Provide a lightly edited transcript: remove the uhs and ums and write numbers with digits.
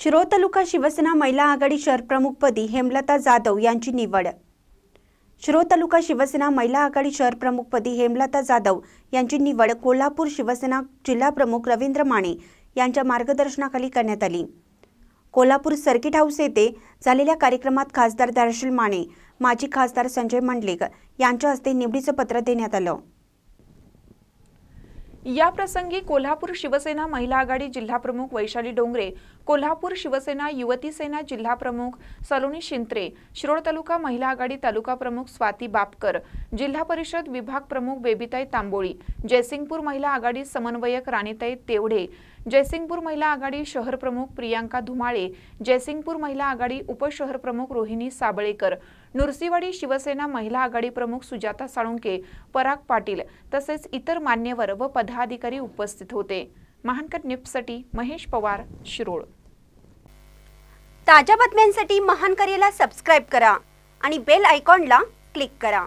शिरोळ तालुका शिवसेना महिला आघाडी शहरप्रमुखपदी हेमलता जाधव यांची निवड। शिरोळ तालुका शिवसेना महिला आघाडी शहरप्रमुखपदी हेमलता जाधव यांची निवड कोल्हापूर शिवसेना जिल्हाप्रमुख रवींद्र माने यांच्या मार्गदर्शनाखाली करण्यात आली। कोल्हापूर सर्किट हाऊस येथे झालेल्या कार्यक्रमात खासदार दर्शल माने, माजी खासदार संजय मंडलिक यांच्या हस्ते निवडीचे पत्र देण्यात आले। या प्रसंगी कोल्हापूर शिवसेना महिला आघाडी जिल्हाप्रमुख वैशाली डोंगरे, कोल्हापूर शिवसेना युवती सेना जिल्हाप्रमुख सलोनी शिंत्रे, शिरोळ तालुका महिला आघाडी तालुका प्रमुख स्वाती बापकर, जिल्हा परिषद विभाग प्रमुख बेबीताई तांबोळी, जयसिंगपूर महिला आघाडी समन्वयक राणीताई तेवढे, जयसिंगपूर महिला आघाडी शहर प्रमुख प्रियांका धुमाळे, जयसिंगपूर महिला आघाडी उपशहर प्रमुख रोहिणी साबळेकर, नुरसीवाडी शिवसेना महिला आघाडी प्रमुख सुजाता साळुंके, पराग पाटील तसेच इतर मान्यवर व पदाधिकारी उपस्थित होते। महानकर न्यूजसाठी महेश पवार, शिरोळ। ताज्या बातम्यांसाठी महानकरेला सबस्क्राइब करा आणि बेल आयकॉनला क्लिक करा।